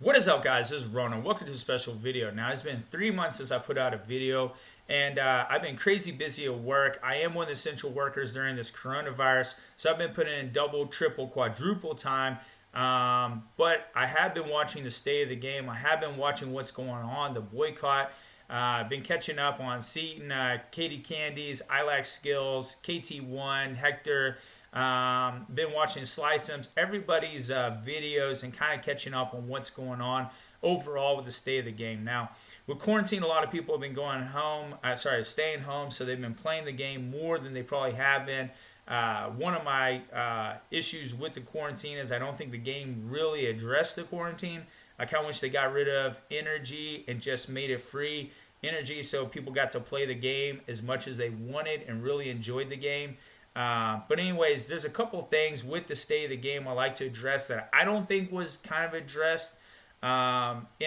What is up, guys? This is Rho-no. Welcome to a special video. Now, it's been 3 months since I put out a video, and I've been crazy busy at work. I am one of the essential workers during this coronavirus, so I've been putting in double, triple, quadruple time. But I have been watching the state of the game. I have been watching what's going on, the boycott. I've been catching up on Seaton, Katie Candies, ILAC Skills, KT1, Hector. Been watching Sly Sims, everybody's videos, and kind of catching up on what's going on overall with the state of the game. Now, with quarantine, a lot of people have been going home, staying home, so they've been playing the game more than they probably have been. One of my issues with the quarantine is I don't think the game really addressed the quarantine. I kind of wish they got rid of energy and just made it free energy so people got to play the game as much as they wanted and really enjoyed the game. But anyways, there's a couple things with the state of the game I like to address that I don't think was kind of addressed in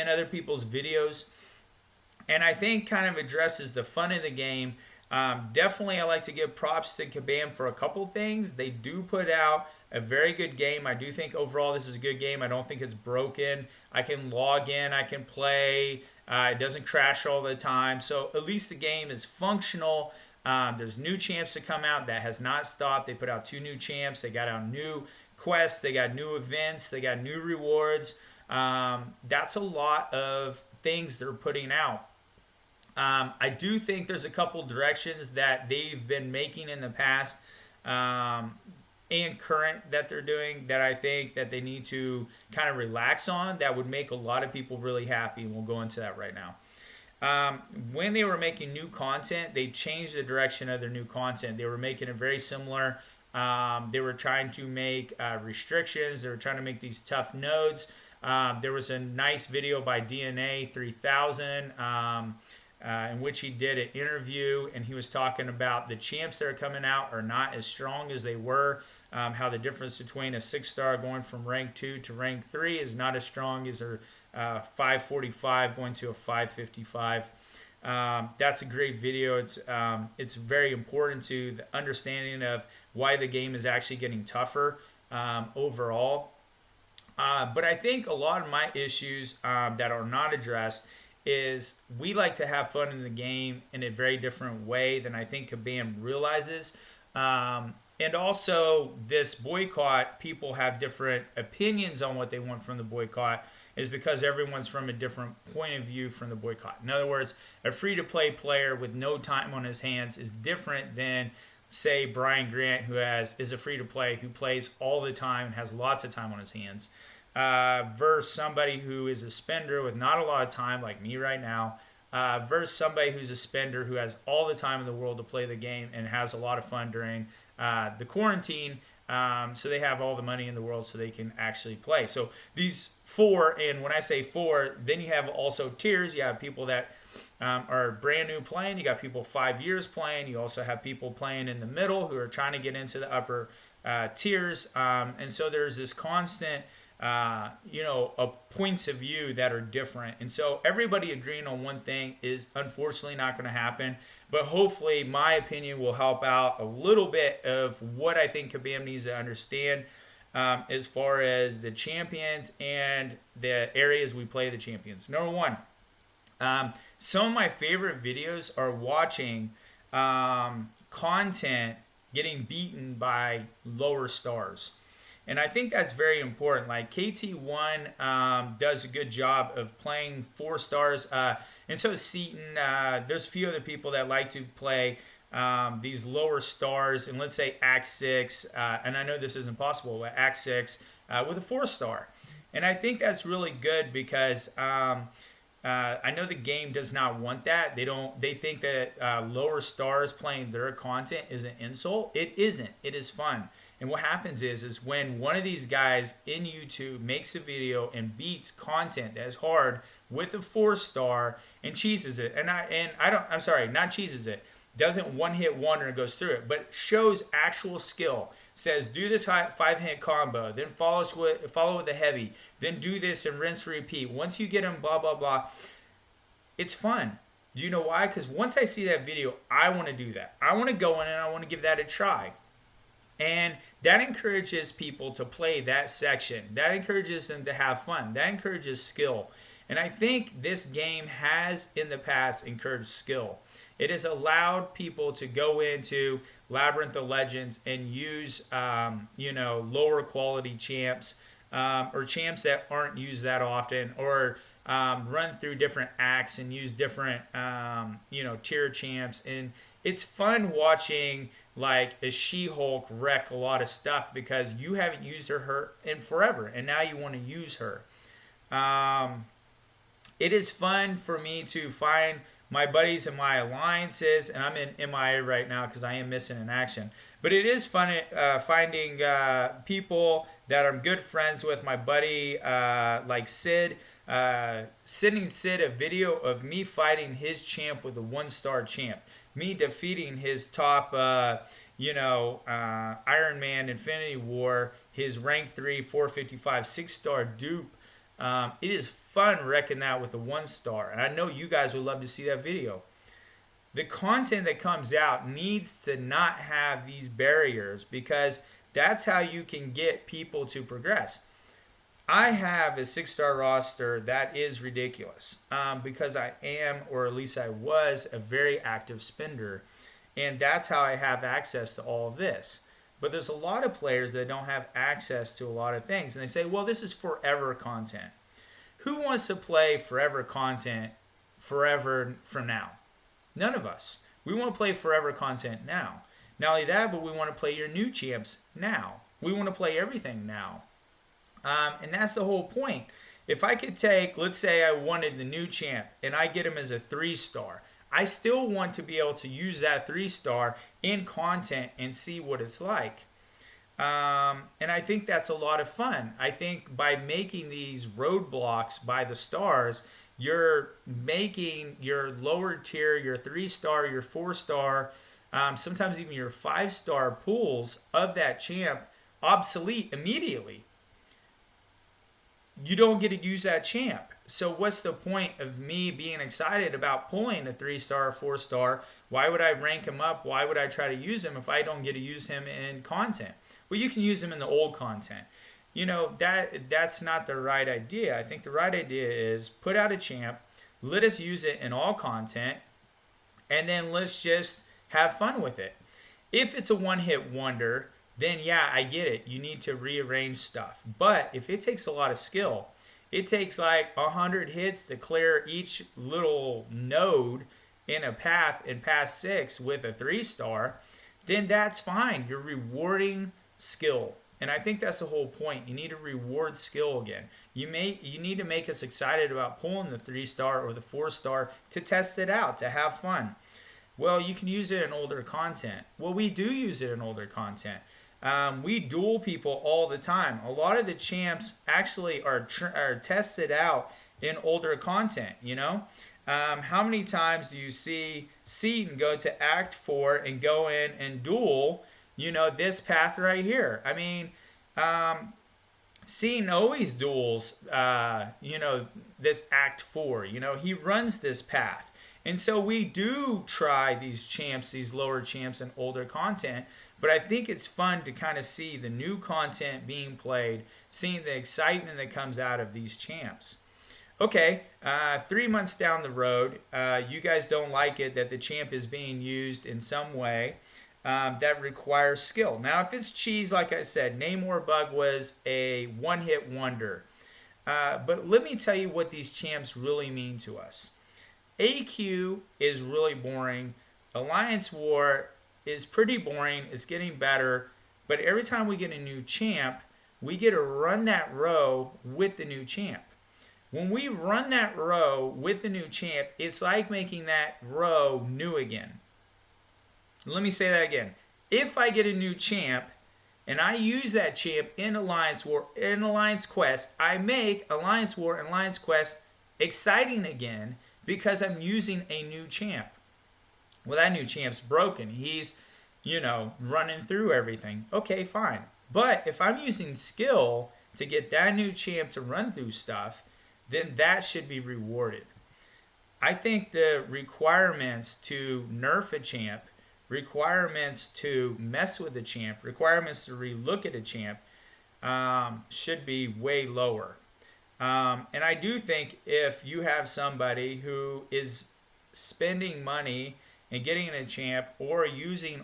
other people's videos. And I think kind of addresses the fun of the game. Definitely I like to give props to Kabam for a couple things. They do put out a very good game. I do think overall this is a good game. I don't think it's broken. I can log in, I can play. It doesn't crash all the time. So at least the game is functional. There's new champs to come out. That has not stopped. They put out 2 new champs. They got out new quests. They got new events. They got new rewards. That's a lot of things they're putting out. I do think there's a couple directions that they've been making in the past and current that they're doing that I think that they need to kind of relax on. That would make a lot of people really happy. And we'll go into that right now. When they were making new content, they changed the direction of their new content. They were making it very similar. They were trying to make restrictions. They were trying to make these tough nodes. There was a nice video by DNA 3000 in which he did an interview, and he was talking about the champs that are coming out are not as strong as they were. How the difference between a 6-star going from rank 2 to rank 3 is not as strong as a 545 going to a 555. That's a great video. It's very important to the understanding of why the game is actually getting tougher overall. But I think a lot of my issues that are not addressed is we like to have fun in the game in a very different way than I think Kabam realizes. And also, this boycott, people have different opinions on what they want from the boycott, is because everyone's from a different point of view from the boycott. In other words, a free-to-play player with no time on his hands is different than, say, Brian Grant, who is a free-to-play, who plays all the time and has lots of time on his hands, versus somebody who is a spender with not a lot of time, like me right now, versus somebody who's a spender who has all the time in the world to play the game and has a lot of fun during the quarantine. So they have all the money in the world so they can actually play. So these 4, and when I say 4, then you have also tiers. You have people that are brand new playing. You got people 5 years playing. You also have people playing in the middle who are trying to get into the upper tiers. And so there's this constant points of view that are different. And so everybody agreeing on one thing is unfortunately not going to happen. But hopefully my opinion will help out a little bit of what I think Kabam needs to understand as far as the champions and the areas we play the champions. Number one, some of my favorite videos are watching content getting beaten by lower stars. And I think that's very important. Like KT1 does a good job of playing 4 stars. And so does Seaton. There's a few other people that like to play these lower stars. And let's say Act 6. And I know this isn't possible, but Act 6 with a 4-star. And I think that's really good because I know the game does not want that. They think that lower stars playing their content is an insult. It isn't. It is fun. And what happens is when one of these guys in YouTube makes a video and beats content that's hard with a 4-star and cheeses it, not cheeses it, doesn't one-hit wonder and goes through it, but shows actual skill, says do this 5-hit combo, then follow with the heavy, then do this and rinse repeat. Once you get them, blah, blah, blah, it's fun. Do you know why? Because once I see that video, I want to do that. I want to go in and I want to give that a try. And that encourages people to play that section. That encourages them to have fun. That encourages skill. And I think this game has in the past encouraged skill. It has allowed people to go into Labyrinth of Legends and use, lower quality champs, or champs that aren't used that often, or run through different acts and use different, tier champs. And it's fun watching like a She-Hulk wreck a lot of stuff because you haven't used her in forever, and now you want to use her. It is fun for me to find my buddies in my alliances, and I'm in MIA right now because I am missing in action. But it is fun finding people that I'm good friends with. My buddy, like Sid, sending Sid a video of me fighting his champ with a 1-star champ. Me defeating his top, Iron Man Infinity War, his rank 3, 455, 6-star dupe. It is fun wrecking that with a 1-star. And I know you guys would love to see that video. The content that comes out needs to not have these barriers because that's how you can get people to progress. I have a 6-star roster that is ridiculous because I am, or at least I was, a very active spender. And that's how I have access to all of this. But there's a lot of players that don't have access to a lot of things. And they say, well, this is forever content. Who wants to play forever content forever from now? None of us. We want to play forever content now. Not only that, but we want to play your new champs now. We want to play everything now. And that's the whole point. If I could take, let's say I wanted the new champ and I get him as a 3-star, I still want to be able to use that 3-star in content and see what it's like. And I think that's a lot of fun. I think by making these roadblocks by the stars, you're making your lower tier, your 3-star, your 4-star, sometimes even your 5-star pools of that champ obsolete immediately. You don't get to use that champ. So what's the point of me being excited about pulling a 3-star or 4-star? Why would I rank him up? Why would I try to use him if I don't get to use him in content? Well, you can use him in the old content. That's not the right idea. I think the right idea is put out a champ, let us use it in all content, and then let's just have fun with it. If it's a one-hit wonder, then yeah, I get it. You need to rearrange stuff. But if it takes a lot of skill, it takes like 100 hits to clear each little node in a path in path 6 with a 3-star, then that's fine. You're rewarding skill. And I think that's the whole point. You need to reward skill again. You need to make us excited about pulling the 3-star or the 4-star to test it out, to have fun. Well, you can use it in older content. Well, we do use it in older content. We duel people all the time. A lot of the champs actually are tested out in older content, How many times do you see Seaton go to Act 4 and go in and duel, this path right here? I mean, Seaton always duels, this Act 4. He runs this path. And so we do try these champs, these lower champs in older content. But I think it's fun to kind of see the new content being played, seeing the excitement that comes out of these champs. Okay, 3 months down the road, you guys don't like it that the champ is being used in some way that requires skill. Now, if it's cheese, like I said, Namor Bug was a one-hit wonder. But let me tell you what these champs really mean to us. AQ is really boring. Alliance War is pretty boring. It's getting better. But every time we get a new champ, we get to run that row with the new champ. When we run that row with the new champ, it's like making that row new again. Let me say that again. If I get a new champ and I use that champ in Alliance War, in Alliance Quest, I make Alliance War and Alliance Quest exciting again because I'm using a new champ. Well, that new champ's broken. He's, running through everything. Okay, fine. But if I'm using skill to get that new champ to run through stuff, then that should be rewarded. I think the requirements to nerf a champ requirements to mess with the champ, requirements to relook at a champ should be way lower. And I do think if you have somebody who is spending money and getting a champ, or using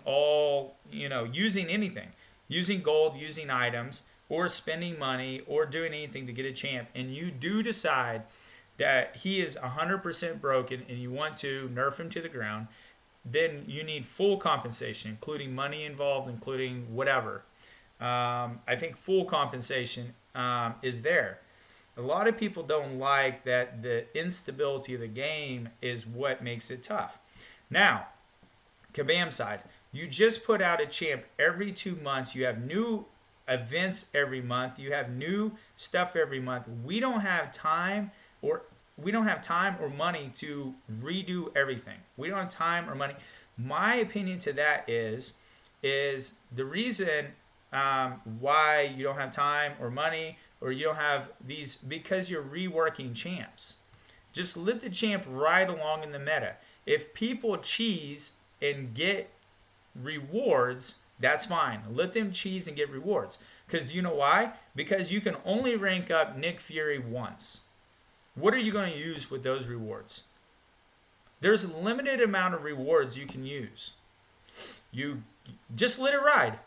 using anything, using gold, using items, or spending money, or doing anything to get a champ, and you do decide that he is 100% broken and you want to nerf him to the ground, then you need full compensation, including money involved, including whatever. I think full compensation is there. A lot of people don't like that the instability of the game is what makes it tough. Now, Kabam side, you just put out a champ every 2 months. You have new events every month. You have new stuff every month. We don't have time or money to redo everything. We don't have time or money. My opinion to that is the reason why you don't have time or money, or you don't have these, because you're reworking champs. Just let the champ ride along in the meta. If people cheese and get rewards, that's fine. Let them cheese and get rewards. Because do you know why? Because you can only rank up Nick Fury once. What are you going to use with those rewards? There's a limited amount of rewards you can use. You just let it ride.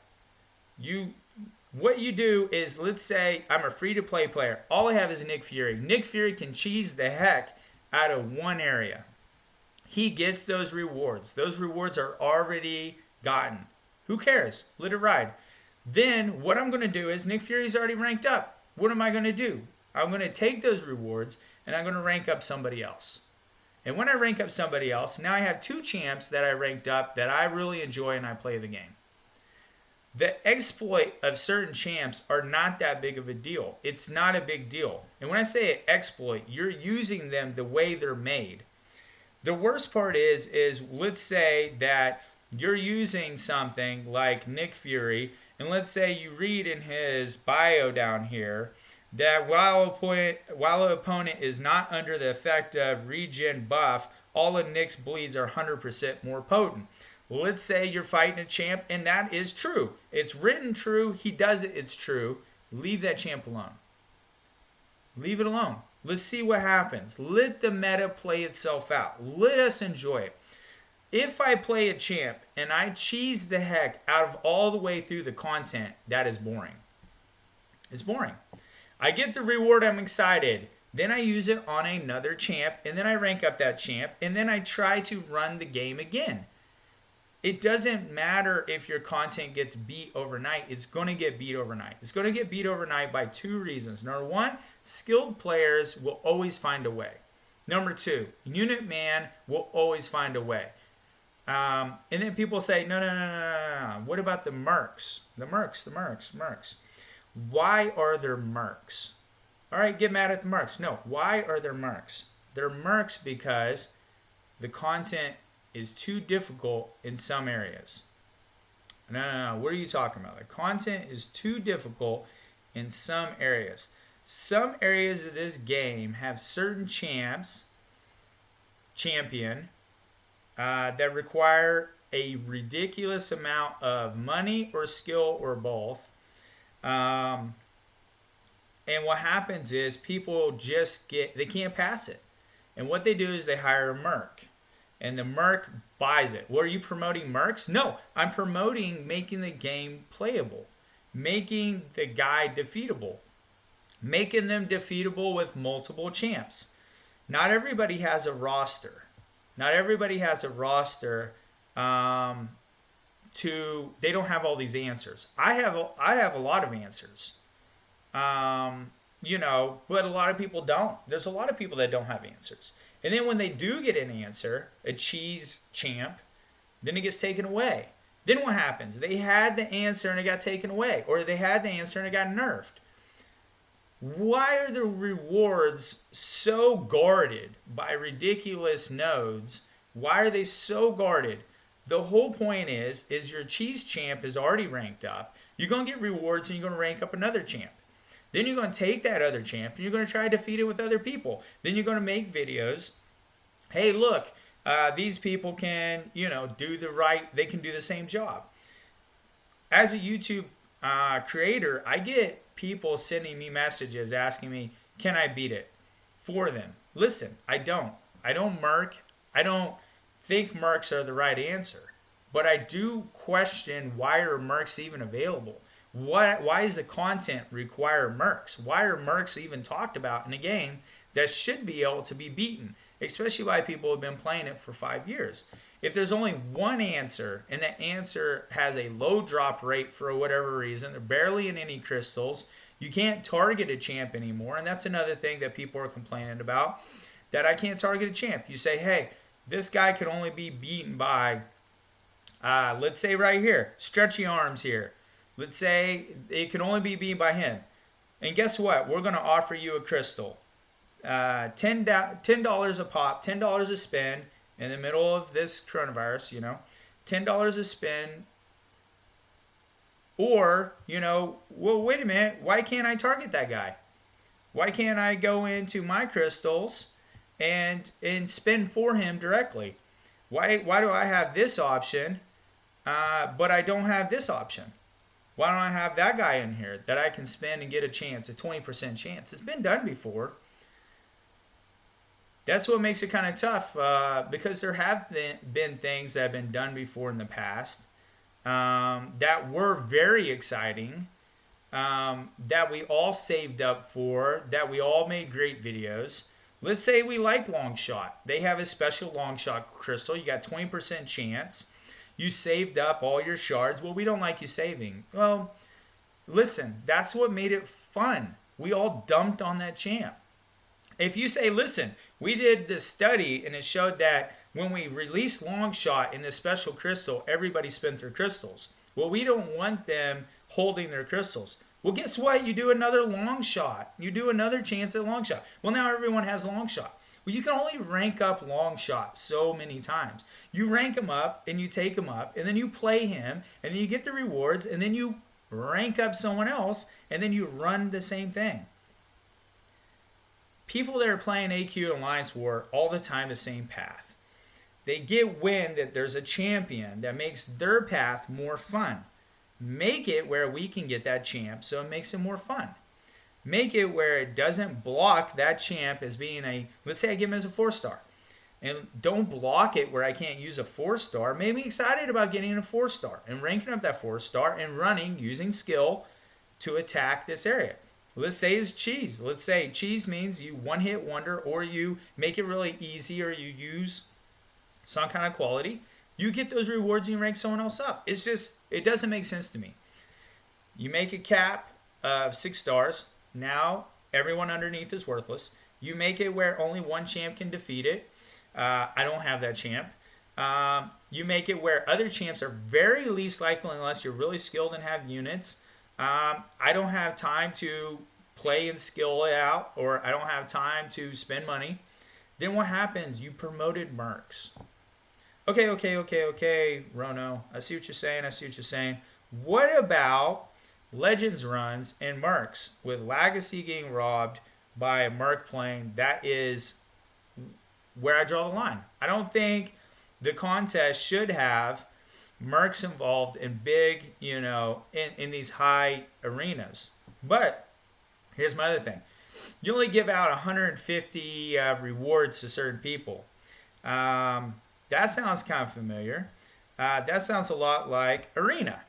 What you do is, let's say I'm a free-to-play player. All I have is Nick Fury. Nick Fury can cheese the heck out of one area. He gets those rewards. Those rewards are already gotten. Who cares? Let it ride. Then what I'm going to do is, Nick Fury's already ranked up. What am I going to do? I'm going to take those rewards and I'm going to rank up somebody else. And when I rank up somebody else, now I have 2 champs that I ranked up that I really enjoy and I play the game. The exploit of certain champs are not that big of a deal. It's not a big deal. And when I say exploit, you're using them the way they're made. The worst part is let's say that you're using something like Nick Fury, and let's say you read in his bio down here that while an opponent is not under the effect of regen buff, all of Nick's bleeds are 100% more potent. Let's say you're fighting a champ, and that is true. It's written true. He does it. It's true. Leave that champ alone. Leave it alone. Let's see what happens. Let the meta play itself out. Let us enjoy it. If I play a champ and I cheese the heck out of all the way through the content, that is boring. It's boring. I get the reward. I'm excited. Then I use it on another champ, and then I rank up that champ, and then I try to run the game again. It doesn't matter if your content gets beat overnight. It's going to get beat overnight. It's going to get beat overnight by 2 reasons. Number 1, skilled players will always find a way. Number 2, unit man will always find a way. And then people say, no. What about the mercs? The mercs. Why are there mercs? All right, get mad at the mercs. No, why are there mercs? They're mercs because the content is too difficult in some areas. No. What are you talking about? The content is too difficult in some areas. Some areas of this game have certain champion that require a ridiculous amount of money or skill or both. And what happens is people they can't pass it. And what they do is they hire a merc. And the merc buys it. What are you promoting, mercs? No, I'm promoting making the game playable. Making the guy defeatable. Making them defeatable with multiple champs. Not everybody has a roster. They don't have all these answers. I have a lot of answers. But a lot of people don't. There's a lot of people that don't have answers. And then when they do get an answer, a cheese champ, then it gets taken away. Then what happens? They had the answer and it got taken away. Or they had the answer and it got nerfed. Why are the rewards so guarded by ridiculous nodes? Why are they so guarded? The whole point is your cheese champ is already ranked up. You're going to get rewards and you're going to rank up another champ. Then you're going to take that other champ and you're going to try to defeat it with other people. Then you're going to make videos. Hey, look, these people can, they can do the same job. As a YouTube creator, I get people sending me messages asking me, can I beat it for them? Listen, I don't. I don't merc. I don't think mercs are the right answer. But I do question, why are mercs even available? Why does the content require mercs? Why are mercs even talked about in a game that should be able to be beaten? Especially by people who have been playing it for 5 years. If there's only one answer, and that answer has a low drop rate for whatever reason, they're barely in any crystals, you can't target a champ anymore, and that's another thing that people are complaining about, that I can't target a champ. You say, hey, this guy can only be beaten by, let's say right here, stretchy arms here. Let's say it can only be beaten by him. And guess what? We're going to offer you a crystal. $10 a pop, $10 a spin in the middle of this coronavirus, $10 a spin. Or, well, wait a minute, why can't I target that guy? Why can't I go into my crystals and spin for him directly? Why do I have this option, but I don't have this option? Why don't I have that guy in here that I can spin and get a chance, a 20% chance? It's been done before. That's what makes it kind of tough, because there have been things that have been done before in the past that were very exciting, that we all saved up for, that we all made great videos. Let's say we like long shot. They have a special long shot crystal. You got 20% chance. You saved up all your shards. Well, we don't like you saving. Well, listen, that's what made it fun. We all dumped on that champ. If you say, listen, we did this study and it showed that when we release long shot in this special crystal, everybody spent their crystals. Well, we don't want them holding their crystals. Well, guess what? You do another long shot. You do another chance at long shot. Well, now everyone has long shot. Well, you can only rank up long shot so many times. You rank him up and you take him up and then you play him and then you get the rewards and then you rank up someone else and then you run the same thing. People that are playing AQ and Alliance War all the time the same path. They get wind that there's a champion that makes their path more fun. Make it where we can get that champ so it makes it more fun. Make it where it doesn't block that champ as being let's say I give him as a 4-star. And don't block it where I can't use a 4-star. Make me excited about getting a 4-star and ranking up that 4-star and running using skill to attack this area. Let's say it's cheese. Let's say cheese means you one-hit wonder or you make it really easy or you use some kind of quality. You get those rewards and you rank someone else up. It doesn't make sense to me. You make a cap of 6 stars. Now everyone underneath is worthless. You make it where only one champ can defeat it. I don't have that champ. You make it where other champs are very least likely unless you're really skilled and have units. I don't have time to play and skill it out, or I don't have time to spend money. Then what happens? You promoted mercs. Okay, Rho-no. I see what you're saying. What about Legends runs and mercs with Legacy getting robbed by a merc playing? That is where I draw the line. I don't think the contest should have mercs involved in big, in these high arenas. But here's my other thing. You only give out 150 rewards to certain people. That sounds kind of familiar. That sounds a lot like Arena.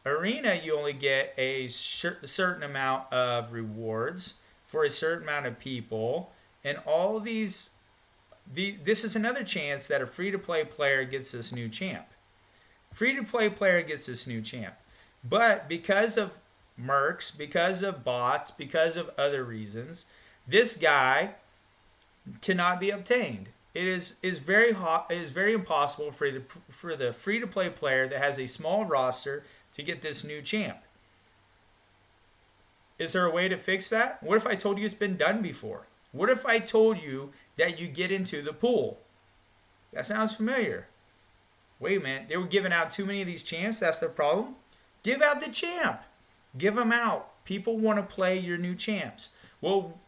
Arena, you only get a certain amount of rewards for a certain amount of people. And all these, this is another chance that a free-to-play player gets this new champ. Free-to-play player gets this new champ. But because of mercs, because of bots, because of other reasons, this guy cannot be obtained. It is very impossible for the free-to-play player that has a small roster to get this new champ. Is there a way to fix that? What if I told you it's been done before? What if I told you that you get into the pool? That sounds familiar. Wait a minute, they were giving out too many of these champs? That's the problem? Give out the champ. Give them out. People want to play your new champs. Well,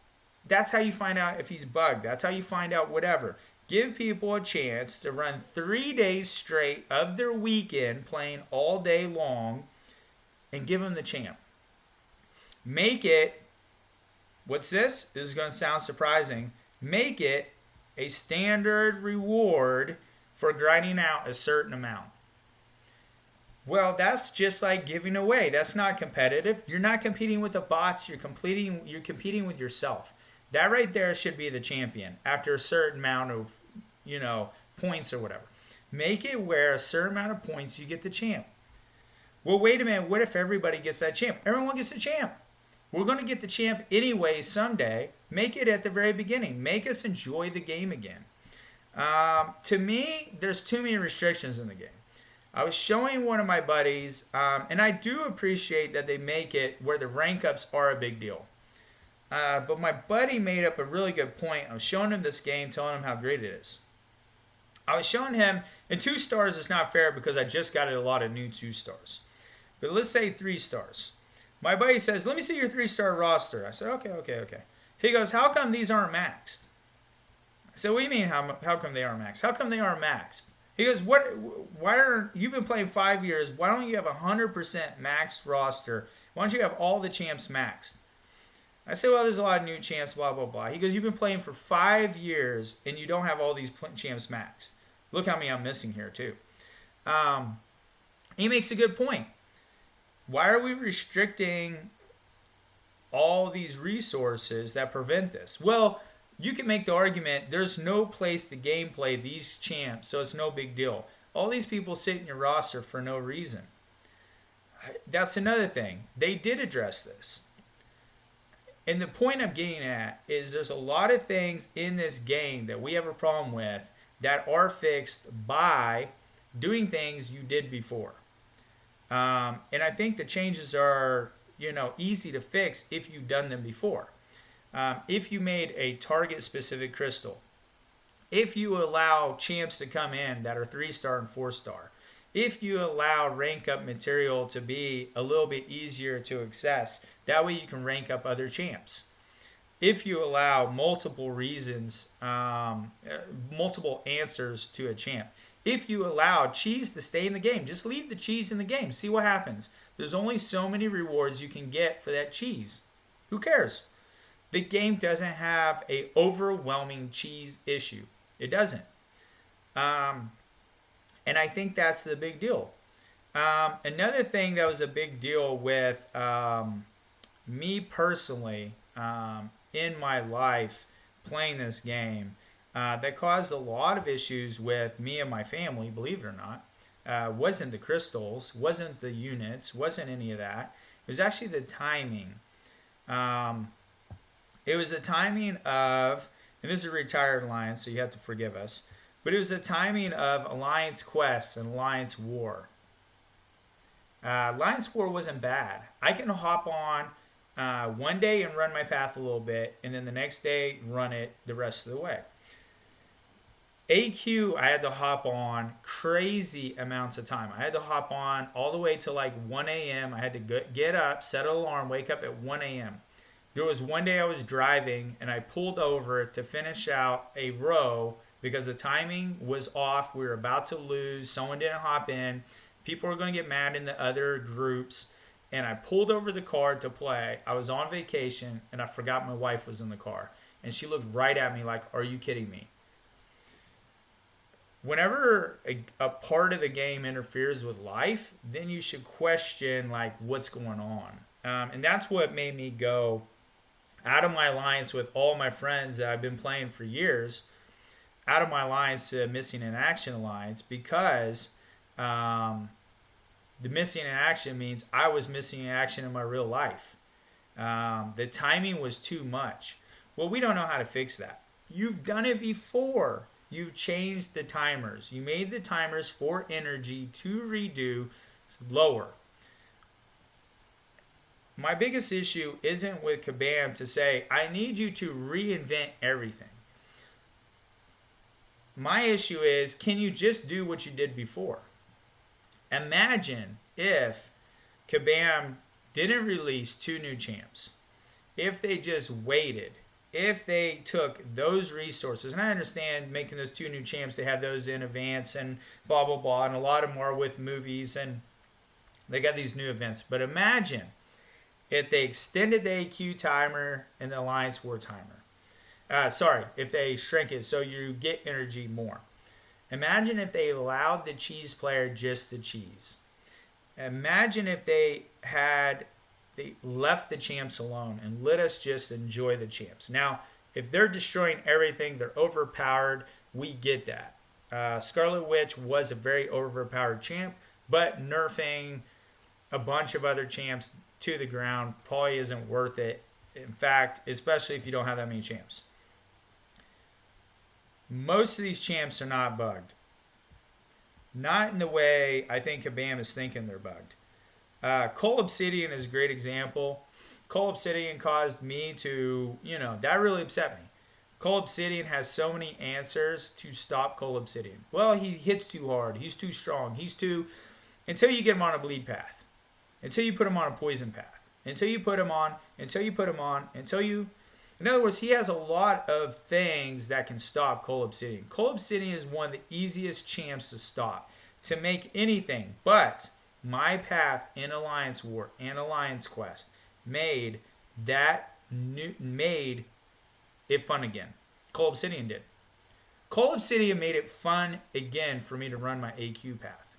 that's how you find out if he's bugged. That's how you find out whatever. Give people a chance to run 3 days straight of their weekend playing all day long and give them the champ. Make it, what's this? This is going to sound surprising. Make it a standard reward for grinding out a certain amount. Well, that's just like giving away. That's not competitive. You're not competing with the bots. You're competing with yourself. That right there should be the champion after a certain amount of, points or whatever. Make it where a certain amount of points you get the champ. Well, wait a minute. What if everybody gets that champ? Everyone gets the champ. We're going to get the champ anyway someday. Make it at the very beginning. Make us enjoy the game again. To me, there's too many restrictions in the game. I was showing one of my buddies, and I do appreciate that they make it where the rank ups are a big deal. But my buddy made up a really good point. I was showing him this game, telling him how great it is. I was showing him, and 2 stars is not fair because I just got a lot of new 2 stars. But let's say 3 stars. My buddy says, let me see your 3-star roster. I said, okay. He goes, how come these aren't maxed? I said, what do you mean how come they aren't maxed? How come they aren't maxed? He goes, you've been playing 5 years, why don't you have 100% maxed roster? Why don't you have all the champs maxed? I said, well, there's a lot of new champs, blah, blah, blah. He goes, you've been playing for 5 years and you don't have all these champs maxed. Look how many I'm missing here, too. He makes a good point. Why are we restricting all these resources that prevent this? Well, you can make the argument there's no place to gameplay these champs, so it's no big deal. All these people sit in your roster for no reason. That's another thing. They did address this. And the point I'm getting at is there's a lot of things in this game that we have a problem with that are fixed by doing things you did before. And I think the changes are, easy to fix if you've done them before. If you made a target-specific crystal, if you allow champs to come in that are 3-star and 4-star, if you allow rank up material to be a little bit easier to access, that way you can rank up other champs. If you allow multiple reasons, multiple answers to a champ. If you allow cheese to stay in the game, just leave the cheese in the game. See what happens. There's only so many rewards you can get for that cheese. Who cares? The game doesn't have an overwhelming cheese issue. It doesn't. And I think that's the big deal. Another thing that was a big deal with me personally in my life playing this game that caused a lot of issues with me and my family, believe it or not, wasn't the crystals, wasn't the units, wasn't any of that. It was actually the timing. It was the timing of, and this is a retired alliance, so you have to forgive us, but it was the timing of Alliance Quest and Alliance War. Alliance War wasn't bad. I can hop on one day and run my path a little bit, and then the next day run it the rest of the way. AQ, I had to hop on crazy amounts of time. I had to hop on all the way to like 1 a.m. I had to get up, set an alarm, wake up at 1 a.m. There was one day I was driving, and I pulled over to finish out a row because the timing was off. We were about to lose. Someone didn't hop in. People were going to get mad in the other groups. And I pulled over the car to play. I was on vacation, and I forgot my wife was in the car. And she looked right at me like, are you kidding me? Whenever a part of the game interferes with life, then you should question like what's going on. And that's what made me go out of my alliance with all my friends that I've been playing for years, out of my alliance to missing in action alliance, because the missing in action means I was missing in action in my real life. The timing was too much. Well, we don't know how to fix that. You've done it before. You've changed the timers. You made the timers for energy to redo lower. My biggest issue isn't with Kabam to say, I need you to reinvent everything. My issue is, can you just do what you did before? Imagine if Kabam didn't release 2 new champs. If they just waited if they took those resources, and I understand making those 2 new champs, they have those in advance and blah, blah, blah, and a lot of them are with movies, and they got these new events. But imagine if they extended the AQ timer and the Alliance War timer. If they shrink it so you get energy more. Imagine if they allowed the cheese player just the cheese. Imagine if they left the champs alone and let us just enjoy the champs. Now, if they're destroying everything, they're overpowered, we get that. Scarlet Witch was a very overpowered champ, but nerfing a bunch of other champs to the ground probably isn't worth it. In fact, especially if you don't have that many champs. Most of these champs are not bugged. Not in the way I think Kabam is thinking they're bugged. Cole Obsidian is a great example. Cole Obsidian caused me to, that really upset me. Cole Obsidian has so many answers to stop Cole Obsidian. Well, he hits too hard. He's too strong. Until you get him on a bleed path. Until you put him on a poison path. In other words, he has a lot of things that can stop Cole Obsidian. Cole Obsidian is one of the easiest champs to stop, to make anything. But my path in Alliance War and Alliance Quest made it fun again. Cole Obsidian did. Cole Obsidian made it fun again for me to run my AQ path.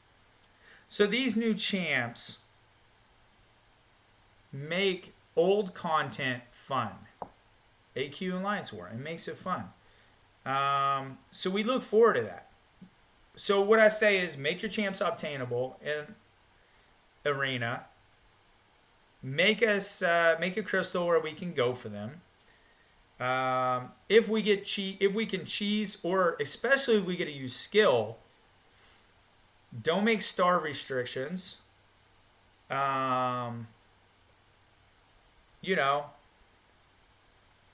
So these new champs make old content fun. AQ and Alliance War. It makes it fun. So we look forward to that. So what I say is make your champs obtainable in Arena. Make a crystal where we can go for them. If we can cheese, or especially if we get to use skill, don't make star restrictions.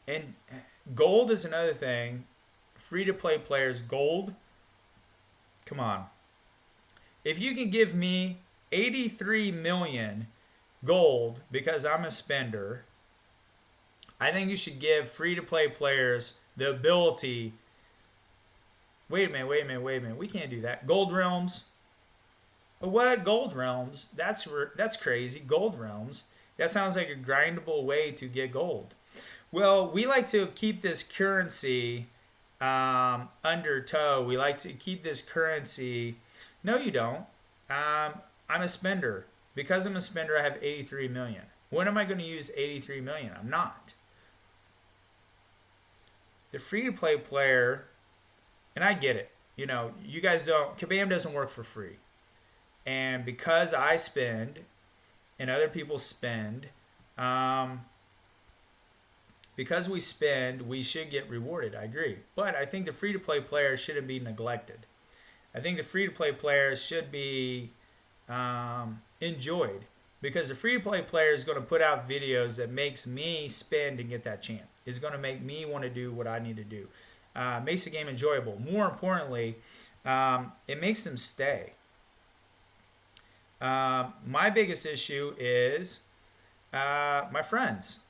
And gold is another thing. Free-to-play players, gold. Come on. If you can give me 83 million gold because I'm a spender, I think you should give free-to-play players the ability. Wait a minute. We can't do that. Gold realms. What? Gold realms? That's crazy. Gold realms. That sounds like a grindable way to get gold. Well, we like to keep this currency under tow. We like to keep this currency. No, you don't. I'm a spender. Because I'm a spender, I have 83 million. When am I going to use 83 million? I'm not. The free-to-play player, and I get it. You guys don't. Kabam doesn't work for free. And because I spend and other people spend, because we spend, we should get rewarded. I agree. But I think the free-to-play players shouldn't be neglected. I think the free-to-play players should be enjoyed. Because the free-to-play player is going to put out videos that makes me spend and get that champ. It's going to make me want to do what I need to do. Makes the game enjoyable. More importantly, it makes them stay. My biggest issue is my friends.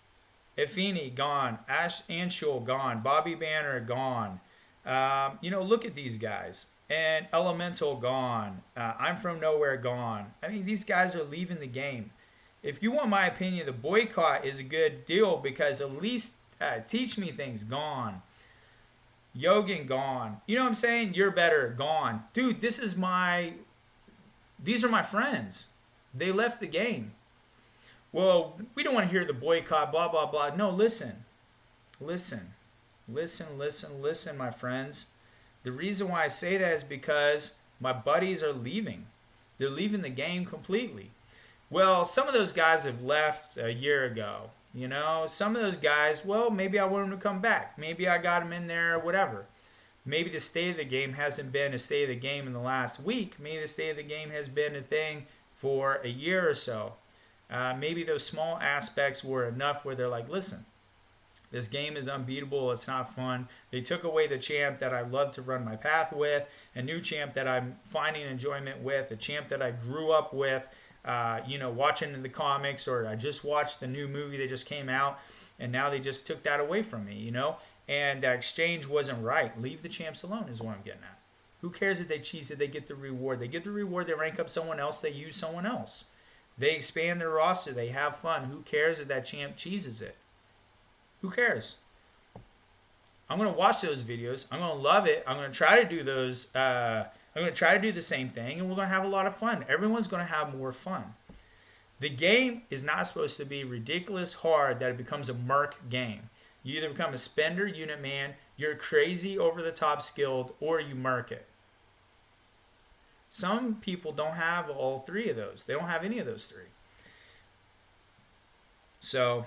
Ifini gone, Ash Anshul gone, Bobby Banner gone. Look at these guys. And Elemental gone. I'm From Nowhere gone. I mean, these guys are leaving the game. If you want my opinion, the boycott is a good deal because at least teach me things. Gone. Yogan gone. You know what I'm saying? You're better. Gone. Dude, these are my friends. They left the game. Well, we don't want to hear the boycott, blah, blah, blah. No, listen, my friends. The reason why I say that is because my buddies are leaving. They're leaving the game completely. Well, some of those guys have left a year ago. Some of those guys, well, maybe I want them to come back. Maybe I got them in there or whatever. Maybe the state of the game hasn't been a state of the game in the last week. Maybe the state of the game has been a thing for a year or so. Maybe those small aspects were enough where they're like, listen, this game is unbeatable. It's not fun. They took away the champ that I love to run my path with, a new champ that I'm finding enjoyment with, a champ that I grew up with, watching in the comics, or I just watched the new movie that just came out. and now they just took that away from me, and the exchange wasn't right. Leave the champs alone is what I'm getting at. Who cares if they cheese it? They get the reward. They get the reward. They rank up someone else. They use someone else. They expand their roster. They have fun. Who cares if that champ cheeses it? Who cares? I'm going to watch those videos. I'm going to love it. I'm going to try to do those. I'm going to try to do the same thing, and we're going to have a lot of fun. Everyone's going to have more fun. The game is not supposed to be ridiculous hard that it becomes a merc game. You either become a spender, unit man, you're crazy over-the-top skilled, or you merc it. Some people don't have all three of those. They don't have any of those three. So,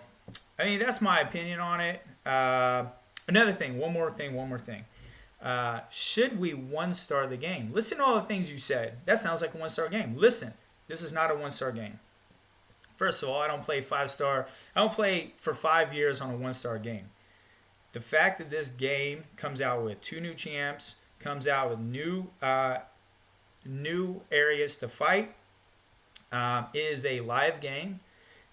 that's my opinion on it. Another thing, one more thing. Should we one-star the game? Listen to all the things you said. That sounds like a one-star game. Listen, this is not a one-star game. First of all, I don't play 5-star. I don't play for 5 years on a one-star game. The fact that this game comes out with 2 new champs, comes out with new areas to fight, is a live game.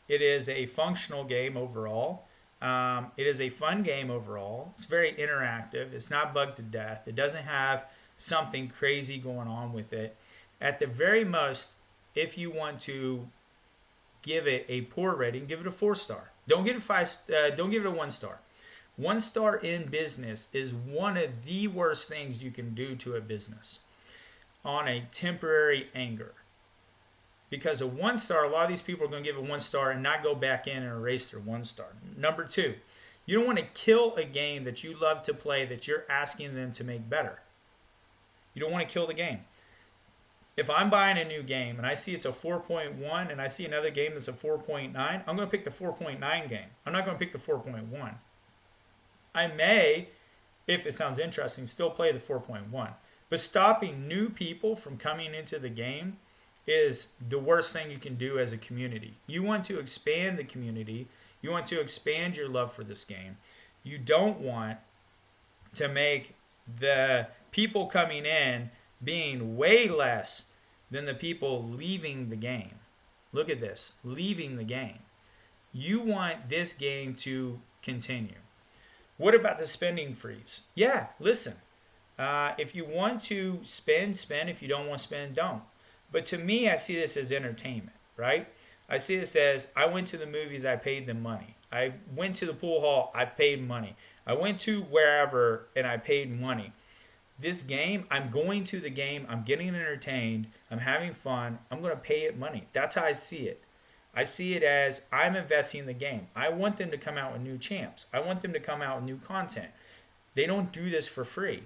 It is a functional game overall. It is a fun game overall. It's very interactive. It's not bugged to death. It doesn't have something crazy going on with it. At the very most, if you want to give it a poor rating, give it a 4-star. Don't give it 5. Don't give it a 1-star. 1-star in business is one of the worst things you can do to a business on a temporary anger. Because a 1-star, a lot of these people are going to give a 1-star and not go back in and erase their 1-star. Number 2, you don't want to kill a game that you love to play that you're asking them to make better. You don't want to kill the game. If I'm buying a new game and I see it's a 4.1 and I see another game that's a 4.9, I'm going to pick the 4.9 game. I'm not going to pick the 4.1. I may, if it sounds interesting, still play the 4.1. But stopping new people from coming into the game is the worst thing you can do as a community. You want to expand the community. You want to expand your love for this game. You don't want to make the people coming in being way less than the people leaving the game. Look at this, leaving the game. You want this game to continue. What about the spending freeze? Yeah, listen. If you want to spend, spend. If you don't want to spend, don't. But to me, I see this as entertainment, right? I see this as, I went to the movies, I paid them money. I went to the pool hall, I paid money. I went to wherever and I paid money. This game, I'm going to the game, I'm getting entertained, I'm having fun, I'm going to pay it money. That's how I see it. I see it as I'm investing in the game. I want them to come out with new champs. I want them to come out with new content. They don't do this for free.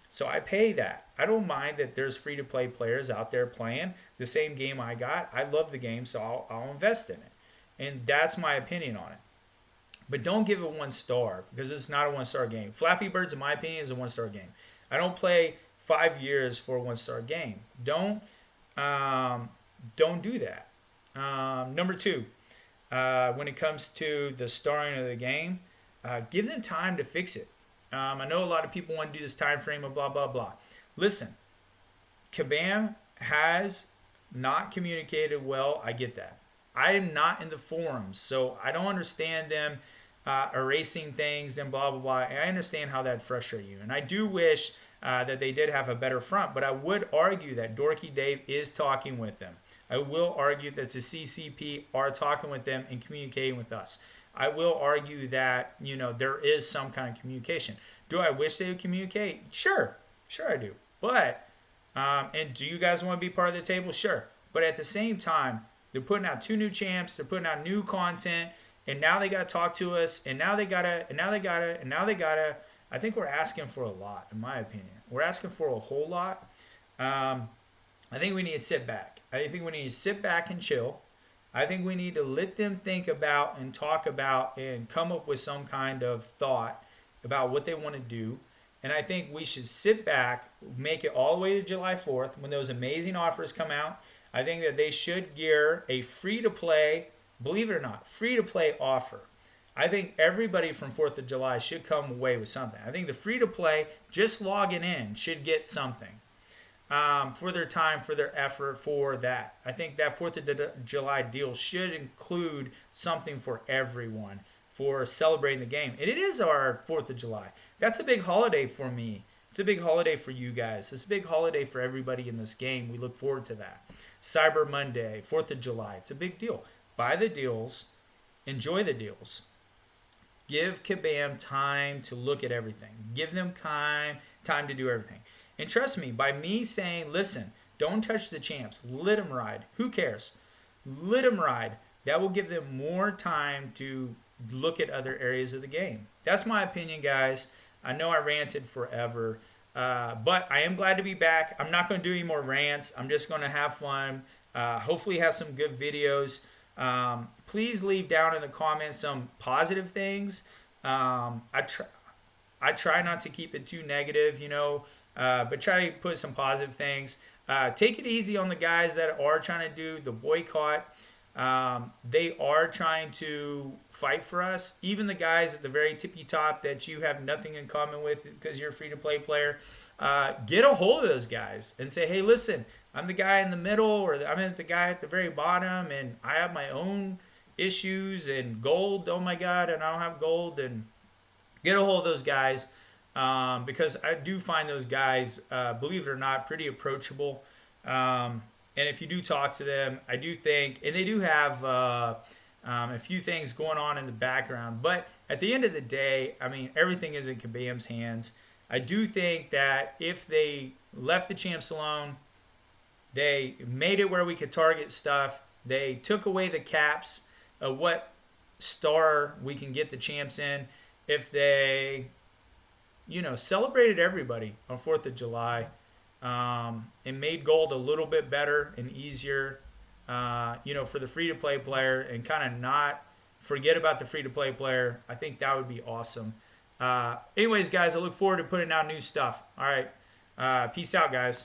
So I pay that. I don't mind that there's free-to-play players out there playing the same game I got. I love the game, so I'll invest in it. And that's my opinion on it. But don't give it 1 star because it's not a 1-star game. Flappy Birds, in my opinion, is a 1-star game. I don't play 5 years for a 1-star game. Don't do that. Number 2, when it comes to the starring of the game, give them time to fix it. I know a lot of people want to do this time frame of blah, blah, blah. Listen, Kabam has not communicated well. I get that. I am not in the forums, so I don't understand them erasing things and blah, blah, blah. And I understand how that frustrates you. And I do wish that they did have a better front, but I would argue that Dorky Dave is talking with them. I will argue that the CCP are talking with them and communicating with us. I will argue that, there is some kind of communication. Do I wish they would communicate? Sure I do. But, and do you guys want to be part of the table? Sure. But at the same time, they're putting out 2 new champs, they're putting out new content, and now they got to talk to us, and now they got to, I think we're asking for a lot, in my opinion. We're asking for a whole lot. I think we need to sit back. I think we need to sit back and chill. I think we need to let them think about and talk about and come up with some kind of thought about what they want to do. And I think we should sit back, make it all the way to July 4th when those amazing offers come out. I think that they should gear a free-to-play, believe it or not, free-to-play offer. I think everybody from 4th of July should come away with something. I think the free-to-play, just logging in, should get something. For their time, for their effort, for that. I think that 4th of July deal should include something for everyone. for celebrating the game. And it is our 4th of July. That's a big holiday for me. It's a big holiday for you guys. It's a big holiday for everybody in this game. We look forward to that. Cyber Monday, 4th of July. It's a big deal. Buy the deals. Enjoy the deals. Give Kabam time to look at everything. Give them time to do everything. And trust me, by me saying, listen, don't touch the champs. Let them ride. Who cares? Let them ride. That will give them more time to look at other areas of the game. That's my opinion, guys. I know I ranted forever, but I am glad to be back. I'm not going to do any more rants. I'm just going to have fun. Hopefully have some good videos. Please leave down in the comments some positive things. I try not to keep it too negative, but try to put some positive things. Take it easy on the guys that are trying to do the boycott. They are trying to fight for us. Even the guys at the very tippy top that you have nothing in common with because you're a free-to-play player, get a hold of those guys and say, hey, listen, I'm the guy in the middle, or I'm the guy at the very bottom, and I have my own issues and gold. Oh, my God, and I don't have gold. And get a hold of those guys because I do find those guys, believe it or not, pretty approachable. And if you do talk to them, I do think, and they do have a few things going on in the background. But at the end of the day, I mean, everything is in Kabam's hands. I do think that if they left the champs alone, they made it where we could target stuff. They took away the caps of what star we can get the champs in. If they, celebrated everybody on 4th of July, and made gold a little bit better and easier, for the free-to-play player, and kind of not forget about the free-to-play player, I think that would be awesome. Anyways, guys, I look forward to putting out new stuff. All right. Peace out, guys.